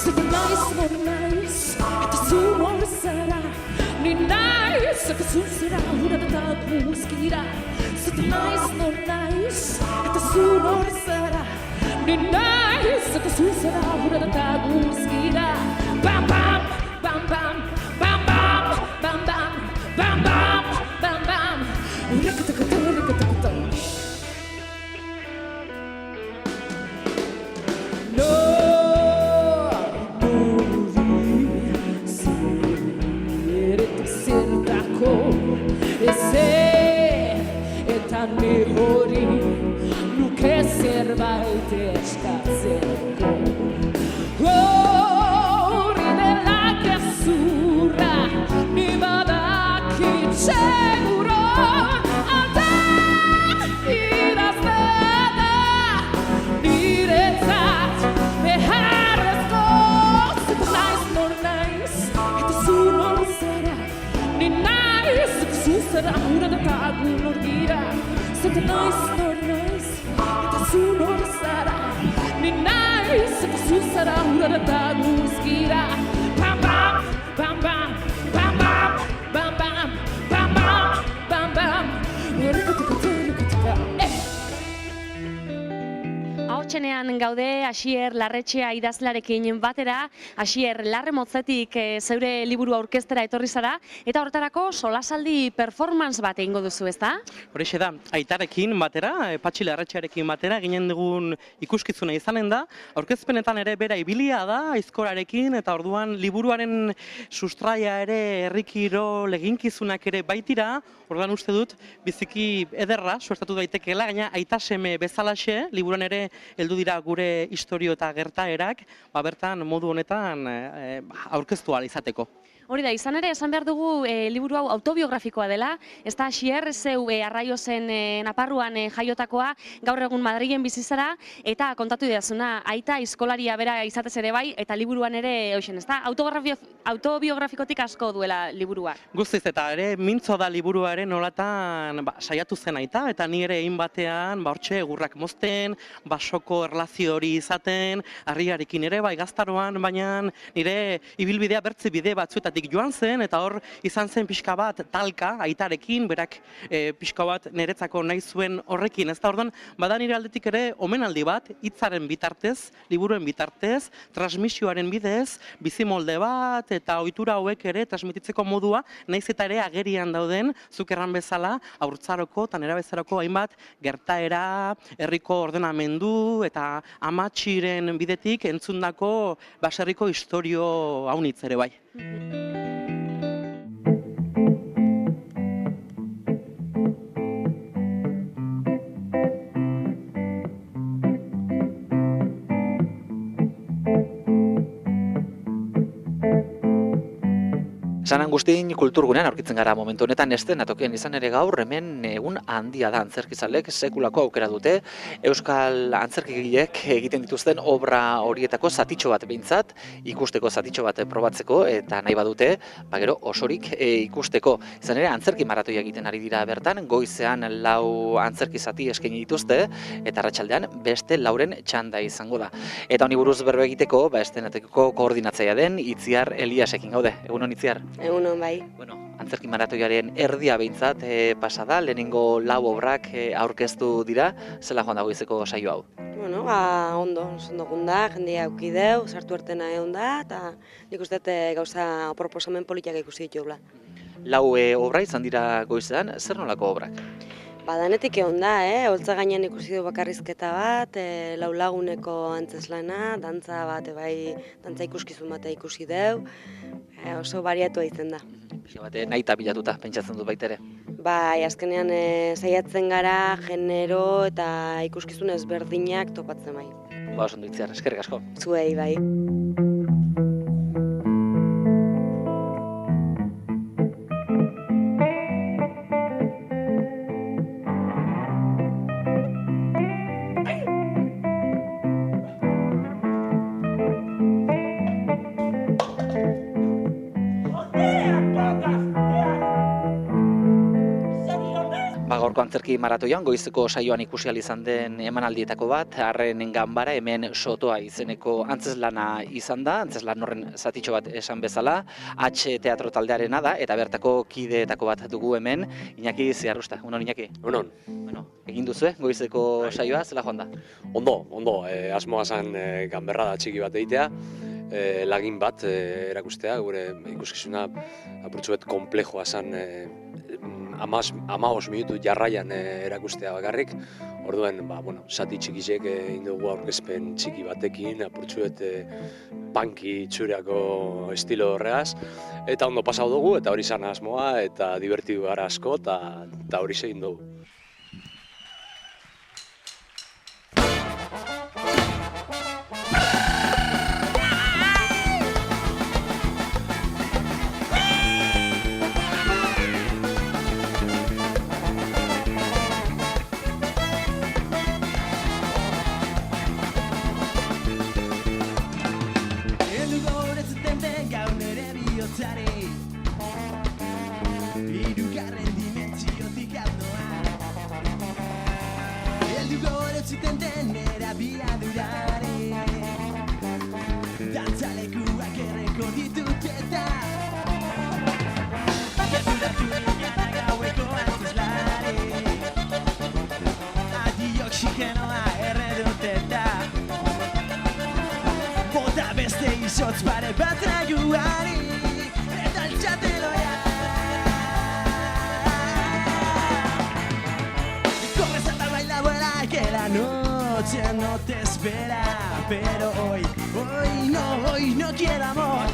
Zeta naiz, nor naiz, eta zu nor zara. Ni naiz, eta zu zara, hura eta guzkira. Zeta naiz, nor naiz, eta zu nor zara. Ni naiz, eta zu zara, hura eta guzkira. Bam, bam, bam, bam, bam, bam, bam, bam, bam, bam, bam, bam. Rakatakata, rakatakata. Hori nuke zerbait eskatzeko. Hori dela gezurra, ni badakit seguro. Aldan idazten da, niretzat beharrezko. Zeta naiz, nor naiz, eta zu nor zara. Ni naiz, eta zu zara, hura eta gu nor gira. Zeta naiz, nor naiz, eta zu nor zara. Ni naiz, eta zu zara, hura eta guzkira. Bam, bam, bam, bam, bam, bam, bam, bam, bam, bam, bam, bam. Rakatakata, rakatakata. Ahotsenean gaude Asier Larretxea idazlarekin batera. Asier, Larre Motzetik zeure liburu aurkeztera etorri zara, eta horretarako solasaldi performance bat egingo duzu, ezta? Horixe da, Aitarekin batera, Patxi Larretxearekin batera, ginen dugun ikuskizuna izanen da. Aurkezpenetan ere bera ibilia da, aizkorarekin, eta orduan liburuaren sustraia ere herrikiro leginkizunak ere baitira. Orduan uste dut, biziki ederra, suertatu daitekeela, gaina aita seme bezalaxe, liburuan ere heldu dira gure istorio eta gertaerak, bertan modu honetan aurkeztu ahal izateko. Hori da, izan ere, esan behar dugu liburu hau autobiografikoa dela, ez da Asier, zeu Arraiozen Naparruan jaiotakoa, gaur egun Madrilen bizi zara, eta kontatu didazuna, aita aizkolaria bera izatez ere bai, eta liburuan ere, hoxen, ez da, autobiografikotik asko duela liburua. Guztiz, eta ere, mintzo da liburuaren nolatan saiatu zen aita, eta ni ere egin batean, hortxe, egurrak mozten, basoko erlazio hori izaten, harriarekin ere, bai gaztaroan, baina nire ibilbidea bertze bide batzuetatik joan zen, eta hor izan zen pixka bat talka aitarekin, berak pixka bat niretzako nahi zuen horrekin. Ez da orduan, bada nire aldetik ere omenaldi bat, hitzaren bitartez, liburuen bitartez, transmisioaren bidez, bizimolde bat, eta ohitura hauek ere transmititzeko modua, naiz eta ere agerian dauden, zuk erran bezala, haurtzaroko eta nerabezaroko hainbat gertaera, herriko ordenamendu, eta amatxiren bidetik entzundako baserriko istorio haunitz ere bai. San Agustin kulturgunean aurkitzen gara momentu honetan eszenatokian izan ere gaur hemen egun handia da antzerkizalek sekulako aukera dute euskal antzerkigileek egiten dituzten obra horietako zatitxo bat behintzat ikusteko zatitxo bat probatzeko eta nahi badute gero osorik ikusteko. Izan ere antzerki maratoia egiten ari dira bertan, goizean 4 antzerki zati eskaini dituzte eta arratsaldean beste 4 txanda izango da. Eta honi buruz berba egiteko eszenatokiko koordinatzailea den Itziar Eliasekin gaude. Egunon Itziar. Egunon bai. Bueno, antzerki maratoiaren erdia behintzat pasada, lehenengo 4 obrak aurkeztu dira, zela joan dago izeko saio hau? Bueno, ondo gunda, jendea aukideu, sartu ertena egon da, eta nik uste gauza proposamen politiak ikusi ditugula. 4 obra izan dira goizean, zer nolako obrak? Danetik egon da, holtza gainean ikusi du bakarrizketa bat, 4 laguneko antzeslana, dantza bat, dantza ikuskizun bat ikusi deu, oso bariatua izan da. Nahi eta bilatuta, pentsatzen dut baita ere. Bai, azkenean saiatzen gara, genero eta ikuskizun ezberdinak topatzen bai. Oso ondo Itziar, eskerrik asko. Zuei bai. gaurko antzerki maratoian goizeko saioan ikusi ahal izan den emanaldietako bat, Arren Ganbara, hemen Sotoa izeneko antzeslana izan da, antzeslan horren zatitxo bat esan bezala, H teatro taldearena da, eta bertako kideetako bat dugu hemen, Iñaki Ziarrusta. Unon, Iñaki? Unon. Bueno, egin duzue goizeko saioa, zela joan da? Ondo, asmoa zen ganberrada txiki bat egitea, lagin bat erakustea, gure ikuskizuna apurtzuet komplejoa zen 15 minutu jarraian erakustea bakarrik. Orduen, zati txikizek egin dugu aurkezpen txiki batekin, apurtzuet punky txuriako estilo horregaz. Eta ondo pasau dugu, eta hori zen asmoa, eta divertidu gara asko, eta hori egin dugu. Izotz pare bat raguari eta altxateloia Corres hasta el baile abuela que la noche no te espera Pero hoy no quiero amor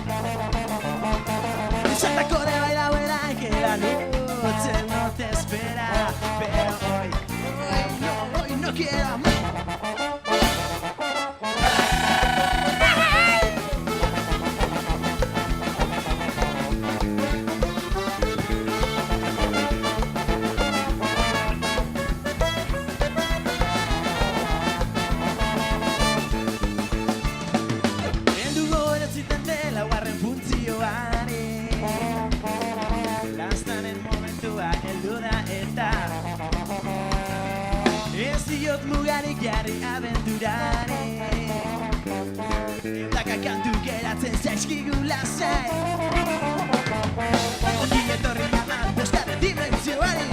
Santa corre baila abuela que la noche no te espera Pero hoy no quiero amor Mugarik jarri abenturari Daka kantu geratzen zaizkigu lasai Ongi etorri aman bostaren dimentsioari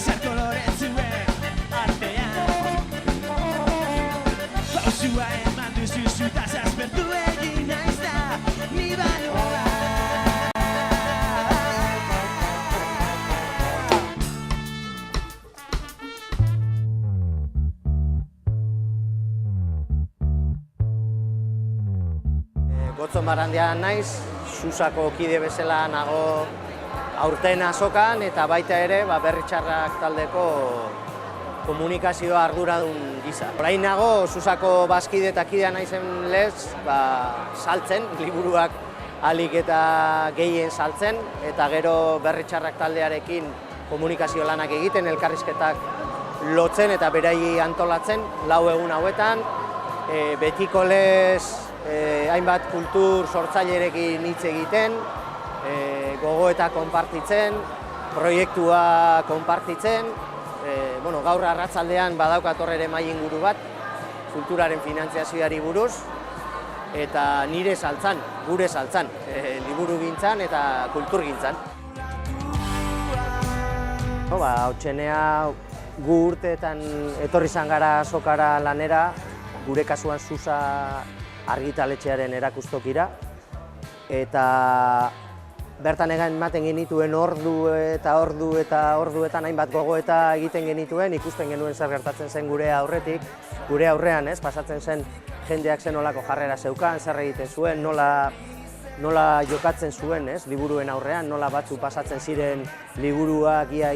Zer koloretzuen artean Pausua eman duzu zutaz aspertu egin naiz da Ni banoa Gotzon Barandian naiz, Susako kide bezala nago aurten azokan eta baita ere Berri Txarrak taldeko komunikazioa arduradun gisa. Orain nago Susako bazkide eta kidea naizen lez, saltzen, liburuak ahalik eta gehien saltzen eta gero Berri Txarrak taldearekin komunikazio lanak egiten, elkarrizketak lotzen eta beraiei antolatzen 4 egun hauetan, betiko lez hainbat kultur sortzailerekin hitz egiten, gogoeta konpartitzen, proiektua konpartitzen, gaur arratzaldean badaukat hor ere mahai inguru bat, kulturaren finantziazioari buruz, eta nire saltzan, gure saltzan, liburu gintzan eta kultur gintzan. Hautsenea gu urteetan etorri izan gara azokara lanera, gure kasuan Susa argitaletxearen erakustokira, eta bertan ematen genituen orduetan hainbat gogoeta egiten genituen, ikusten genuen zer gertatzen zen gure aurrean, pasatzen zen jendeak zen nolako jarrera zeukan, zer egiten zuen, nola jokatzen zuen, liburuen aurrean, nola batzu pasatzen ziren liburuak ia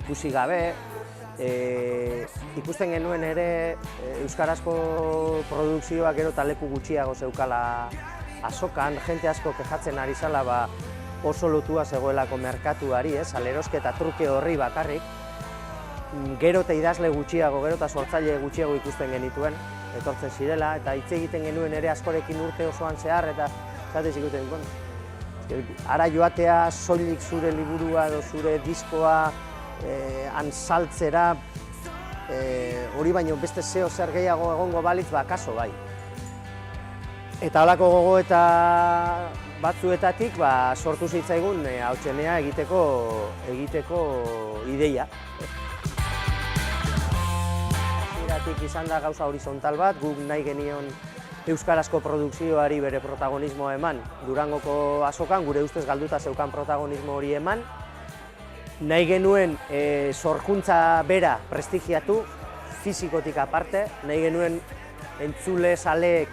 ikusi gabe, ikusten genuen ere euskarazko produkzioak gero eta leku gutxiago zeukala azokan, jente asko kejatzen ari zala oso lotua zegoelako merkatuari, salerosketa truke horri bakarrik, gero eta idazle gutxiago, gero eta sortzaile gutxiago ikusten genituen, etortzen zirela, eta hitz egiten genuen ere askorekin urte osoan zehar, eta zatez ikusten, Ara joatea soilik zure liburua edo zure diskoa saltzera, hori baino beste zeo zer gehiago egongo balitz, kaso bai. Eta holako gogoeta batzuetatik sortu zitzaigun hautsenea egiteko ideia. Hasieratik izan da gauza horizontal bat, guk nahi genion euskarazko produkzioari bere protagonismoa eman. Durangoko azokan gure ustez galduta zeukan protagonismo hori eman. Nahi genuen sorkuntza bera prestigiatu, fizikotik aparte, nahi genuen entzule zaleek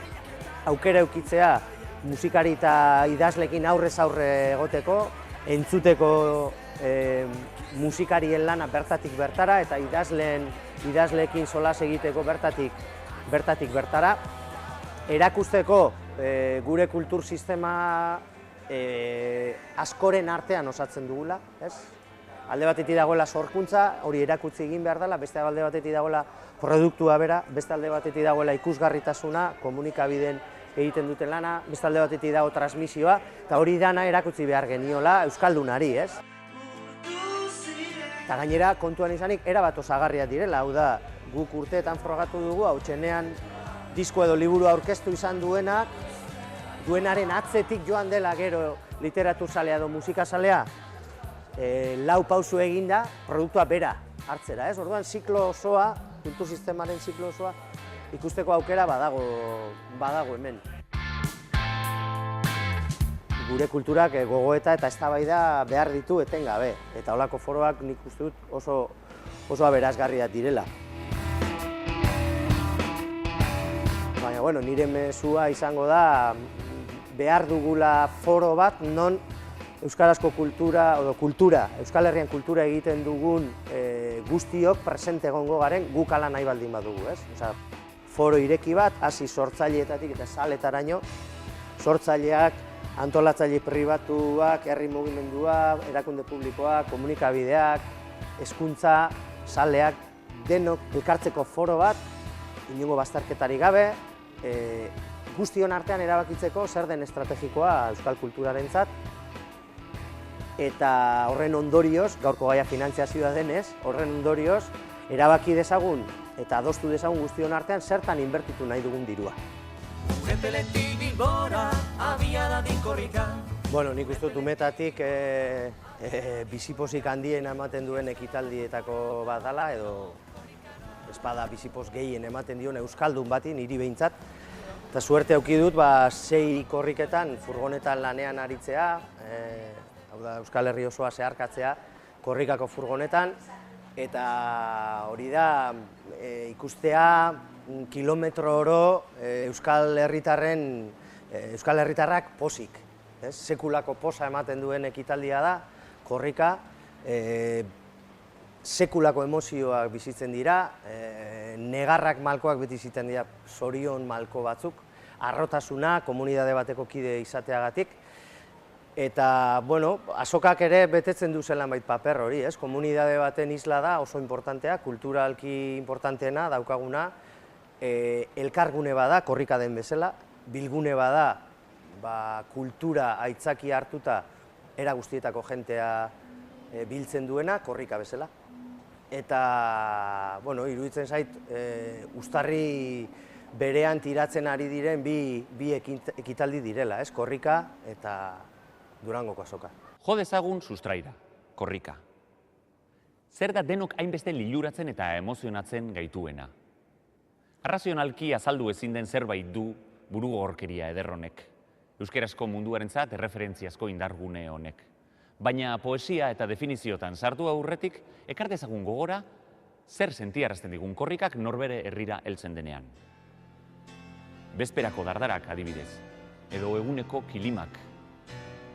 aukera eukitzea musikari eta idazlekin aurrez aurre egoteko, entzuteko musikarien lana bertatik bertara eta idazleekin solas egiteko bertatik bertara. Erakusteko gure kultur sistema askoren artean osatzen dugula, ez? Alde batetik dagoela sorkuntza, hori erakutsi egin behar dela, beste alde batetik dagoela produktua bera, beste alde batetik dagoela ikusgarritasuna, komunikabideen egiten duten lana, beste alde batetik dago transmisioa, eta hori dana erakutsi behar geniola euskaldunari, ez? Eta gainera, kontuan izanik, erabat osagarriak direla, hau da, guk urteetan frogatu dugu, hautsenean disko edo liburu aurkeztu izan duenaren atzetik joan dela gero literaturzalea edo musikazalea, lau pausu eginda, produktua bera hartzera, ez? Orduan, ziklo osoa, kultur sistemaren ziklo osoa, ikusteko aukera badago hemen. Gure kulturak gogoeta eta eztabaida behar ditu etengabe, eta holako foroak nik uste dut oso aberasgarriak direla. Baina, bueno, nire mezua izango da behar dugula foro bat non euskarazko kultura, Euskal Herrian kultura egiten dugun guztiok presente egongo garen guk ala nahi baldin badugu, ez? Osea, foro ireki bat, hasi sortzaileetatik eta saletaraino, sortzaileak, antolatzaile pribatuak, herri mugimendua, erakunde publikoak, komunikabideak, hezkuntza, saleak, denok elkartzeko foro bat, inongo bazterketarik gabe, guztion artean erabakitzeko zer den estrategikoa euskal kulturarentzat, eta horren ondorioz, gaurko gaia finantziazioa denez, horren ondorioz, erabaki dezagun eta adostu dezagun guztion artean zertan inbertitu nahi dugun dirua. Bueno, nik uste dut umetatik bizipozik handien ematen duen ekitaldietako bat dela, edo espada bizipoz gehien ematen dion euskaldun bati, niri behintzat. Eta suerte auki dut, 6 korriketan furgonetan lanean aritzea, hau da, Euskal Herri osoa zeharkatzea, korrikako furgonetan, eta hori da ikustea kilometro oro Euskal Herritarrak posik. Sekulako posa ematen duen ekitaldia da, korrika, sekulako emozioak bizitzen dira, negarrak malkoak beti ziten dira, zorion malko batzuk, harrotasuna, komunitate bateko kide izateagatik, eta, bueno, azokak ere betetzen du zelan bait paper hori, ez? Komunitate baten isla da oso importantea, kulturalki importanteena daukaguna, elkargune bada, korrika den bezala, bilgune bada, kultura aitzaki hartuta era guztietako jentea biltzen duena, korrika bezala. Eta, bueno, iruditzen zait, uztarri berean tiratzen ari diren bi ekitaldi direla, ez? Korrika eta Durangoko azoka. Jo dezagun sustraira, korrika. Zer da denok hainbeste liluratzen eta emozionatzen gaituena? Arrazionalki azaldu ezin den zerbait du burugogorkeria eder honek. Euskarazko munduarentzat erreferentziazko indargune honek. Baina poesia eta definiziotan sartu aurretik, ekar dezagun gogora, zer sentiarazten digun korrikak norbere herrira heltzen denean. Bezperako dardarak adibidez, edo eguneko kilimak.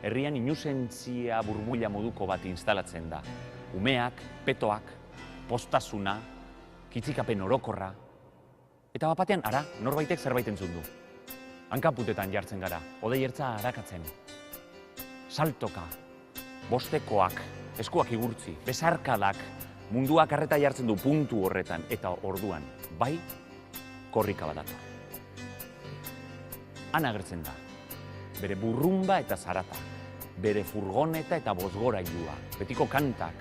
Herrian inusentzia burbuila moduko bat instalatzen da. Umeak, petoak, postasuna, kitzikapen orokorra. Eta bapatean, ara, norbaitek zerbait entzun du. Hankaputetan jartzen gara, odeiertza harakatzen. Saltoka, bostekoak, eskuak igurtzi, besarkadak, munduak arreta jartzen du puntu horretan, eta orduan, bai, korrika badator. Han agertzen da, bere burrumba eta zarata, bere furgoneta eta bozgorailua, betiko kantak,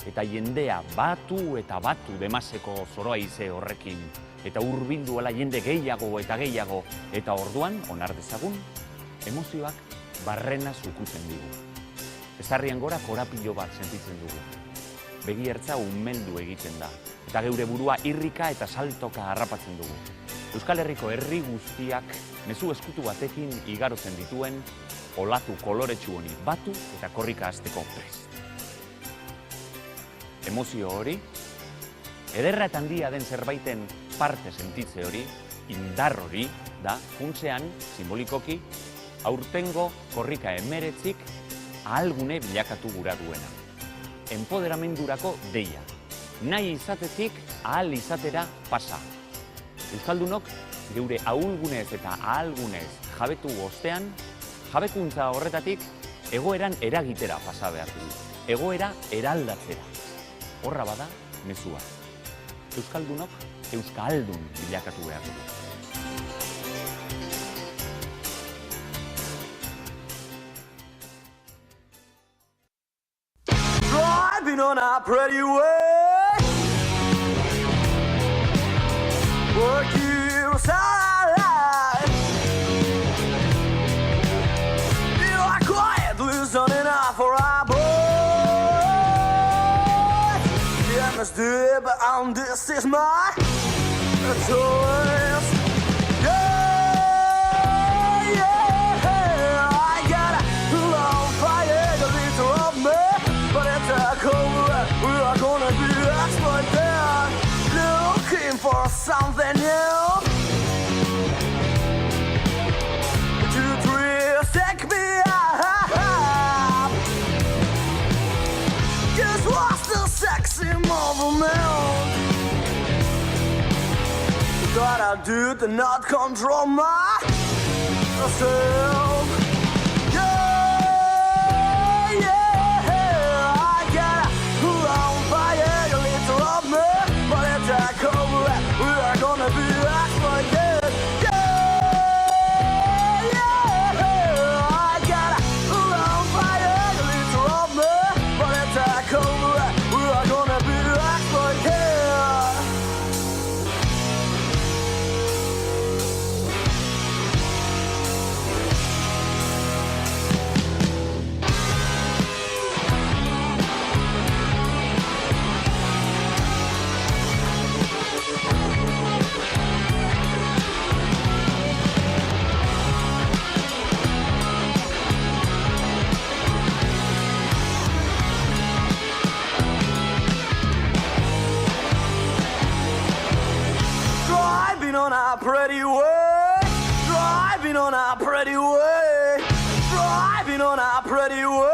eta jendea batu eta batu demaseko zoroa ize horrekin, eta hurbilduela jende gehiago eta gehiago, eta orduan, onar dezagun, emozioak barrena zukutzen digu. Ezarrian gora korapilo bat sentitzen dugu. Begi ertza umeldu egiten da, eta geure burua irrika eta saltoka harrapatzen dugu. Euskal Herriko herri guztiak mezu eskutu batekin igarotzen dituen olatu koloretsu honi batu eta korrika hasteko prest. Emozio hori, ederra eta handia den zerbaiten parte sentitze hori, indar hori, da funtsean, simbolikoki, aurtengo korrika 19 ahalgune bilakatu gura duena. Enpoderamendurako deia, nahi izatetik ahal izatera pasa. Euskaldunok geure ahulgunez eta ahalgunez jabetu ostean, jabekuntza horretatik egoeran eragitera pasa behar du, egoera eraldatzera. Horra bada, mezua. Euskaldunok euskaldun bilakatu behar dugu. Driving on a pretty way, work years alive. You are quiet, listening out for our boy. Yeah, Mr. But this is my choice. For something new to take me up. Just watch the sexy movement that I did not control myself. On a pretty way, driving on a pretty way, driving on a pretty way.